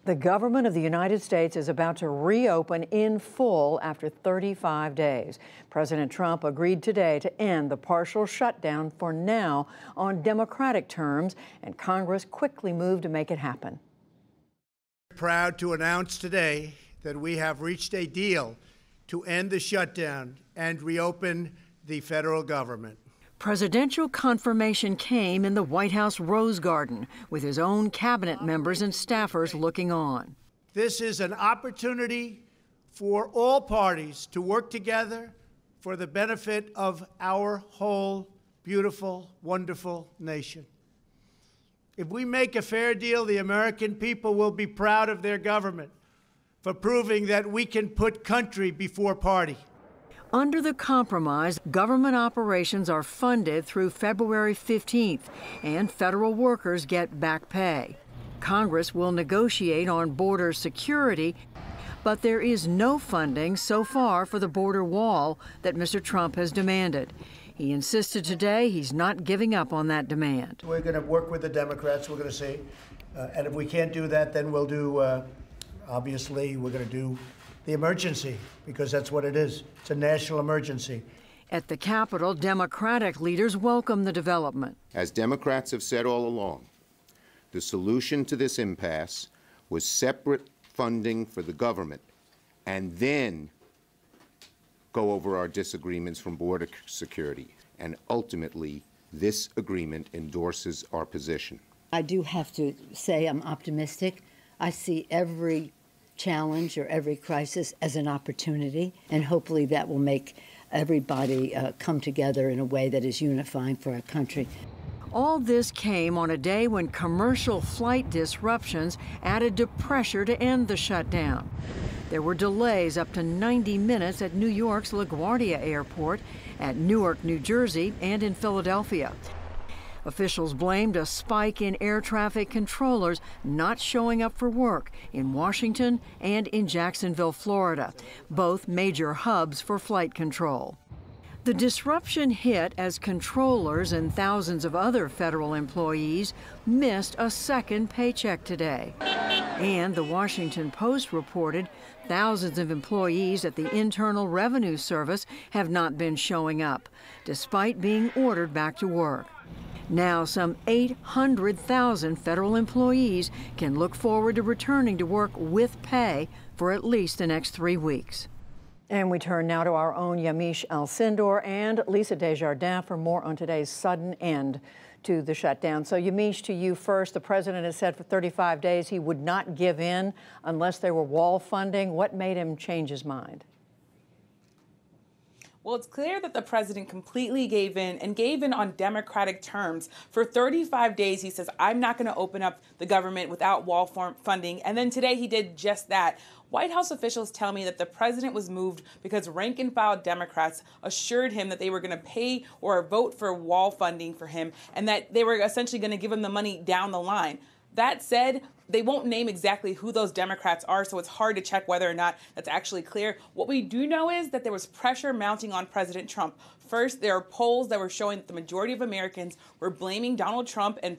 The government of the United States is about to reopen in full after 35 days. President Trump agreed today to end the partial shutdown for now on Democratic terms, and Congress quickly moved to make it happen. Proud to announce today that we have reached a deal to end the shutdown and reopen the federal government. Presidential confirmation came in the White House Rose Garden, with his own cabinet members and staffers looking on. This is an opportunity for all parties to work together for the benefit of our whole beautiful, wonderful nation. If we make a fair deal, the American people will be proud of their government for proving that we can put country before party. Under the compromise, government operations are funded through February 15th, and federal workers get back pay. Congress will negotiate on border security, but there is no funding so far for the border wall that Mr. Trump has demanded. He insisted today he's not giving up on that demand. We're going to work with the Democrats, we're going to see. And if we can't do that, then we'll do, obviously, we're going to do the emergency, because that's what it is. It's a national emergency. At the Capitol, Democratic leaders welcome the development. As Democrats have said all along, the solution to this impasse was separate funding for the government and then go over our disagreements from border security. And ultimately, this agreement endorses our position. I do have to say I'm optimistic. I see every challenge or every crisis as an opportunity, and hopefully that will make everybody come together in a way that is unifying for our country. All this came on a day when commercial flight disruptions added to pressure to end the shutdown. There were delays up to 90 minutes at New York's LaGuardia Airport, at Newark, New Jersey, and in Philadelphia. Officials blamed a spike in air traffic controllers not showing up for work in Washington and in Jacksonville, Florida, both major hubs for flight control. The disruption hit as controllers and thousands of other federal employees missed a second paycheck today. And the Washington Post reported thousands of employees at the Internal Revenue Service have not been showing up, despite being ordered back to work. Now, some 800,000 federal employees can look forward to returning to work with pay for at least the next 3 weeks. And we turn now to our own Yamiche Alcindor and Lisa Desjardins for more on today's sudden end to the shutdown. So, Yamiche, to you first. The president has said for 35 days he would not give in unless there were wall funding. What made him change his mind? Well, it's clear that the president completely gave in, and gave in on Democratic terms. For 35 days, he says, I'm not going to open up the government without wall funding. And then today he did just that. White House officials tell me that the president was moved because rank-and-file Democrats assured him that they were going to pay or vote for wall funding for him, and that they were essentially going to give him the money down the line. That said, they won't name exactly who those Democrats are, so it's hard to check whether or not that's actually clear. What we do know is that there was pressure mounting on President Trump. First, there are polls that were showing that the majority of Americans were blaming Donald Trump and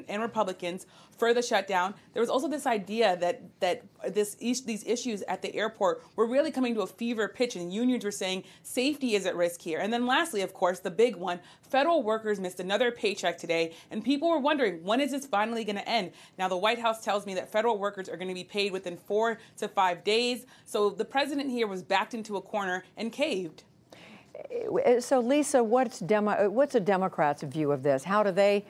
Republicans for the shutdown. There was also this idea that these issues at the airport were really coming to a fever pitch, and unions were saying safety is at risk here. And then lastly, of course, the big one, federal workers missed another paycheck today, and people were wondering, when is this finally going to end? Now, the White House tells me that federal workers are going to be paid within 4 to 5 days. So the president here was backed into a corner and caved. So, Lisa, what's a Democrat's view of this? How do they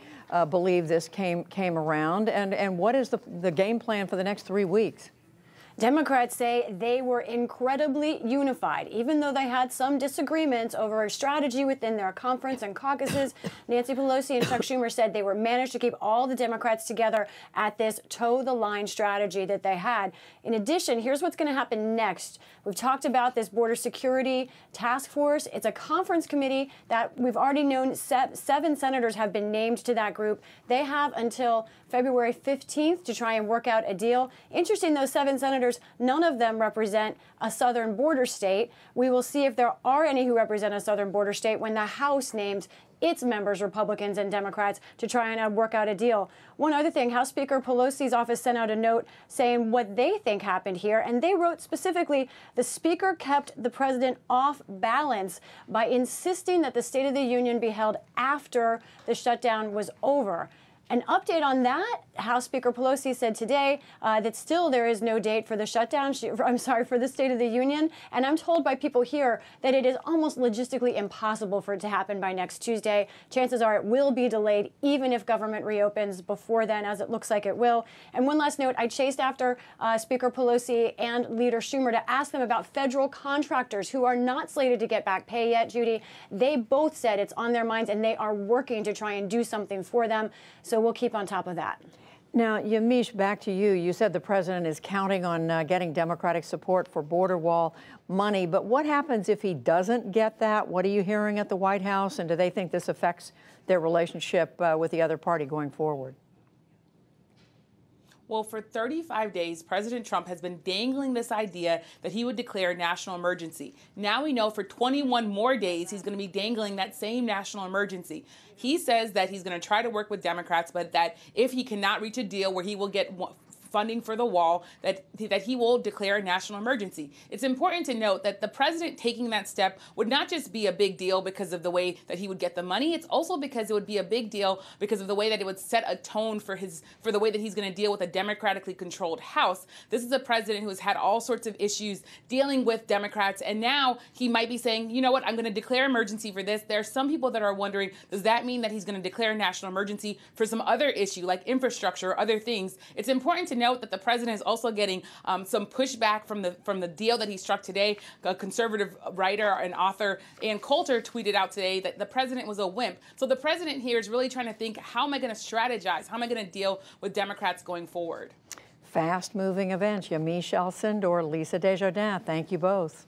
believe this came around? And what is the game plan for the next 3 weeks? Democrats say they were incredibly unified, even though they had some disagreements over a strategy within their conference and caucuses. Nancy Pelosi and Chuck Schumer said they managed to keep all the Democrats together at this toe-the-line strategy that they had. In addition, here's what's going to happen next. We've talked about this border security task force. It's a conference committee that we've already known 7 senators have been named to that group. They have until February 15th to try and work out a deal. Interesting, those 7 senators, none of them represent a southern border state. We will see if there are any who represent a southern border state when the House names its members, Republicans and Democrats, to try and work out a deal. One other thing, House Speaker Pelosi's office sent out a note saying what they think happened here, and they wrote specifically, the Speaker kept the president off balance by insisting that the State of the Union be held after the shutdown was over. An update on that, House Speaker Pelosi said today that still there is no date for the shutdown, for the State of the Union. And I'm told by people here that it is almost logistically impossible for it to happen by next Tuesday. Chances are it will be delayed, even if government reopens before then, as it looks like it will. And one last note, I chased after Speaker Pelosi and Leader Schumer to ask them about federal contractors who are not slated to get back pay yet, Judy. They both said it's on their minds and they are working to try and do something for them. So we'll keep on top of that. Now, Yamiche, back to you. You said the president is counting on getting Democratic support for border wall money, but what happens if he doesn't get that? What are you hearing at the White House, and do they think this affects their relationship with the other party going forward? Well, for 35 days, President Trump has been dangling this idea that he would declare a national emergency. Now we know for 21 more days, he's going to be dangling that same national emergency. He says that he's going to try to work with Democrats, but that if he cannot reach a deal where he will get funding for the wall, that he will declare a national emergency. It's important to note that the president taking that step would not just be a big deal because of the way that he would get the money, it's also because it would be a big deal because of the way that it would set a tone for the way that he's going to deal with a democratically controlled House. This is a president who has had all sorts of issues dealing with Democrats, and now he might be saying, you know what, I'm going to declare emergency for this. There are some people that are wondering, does that mean that he's going to declare a national emergency for some other issue like infrastructure or other things? It's important to note that the president is also getting some pushback from the deal that he struck today. A conservative writer and author, Ann Coulter, tweeted out today that the president was a wimp. So the president here is really trying to think, how am I going to strategize? How am I going to deal with Democrats going forward? Fast-moving events. Yamiche Alcindor, Lisa Desjardins, thank you both.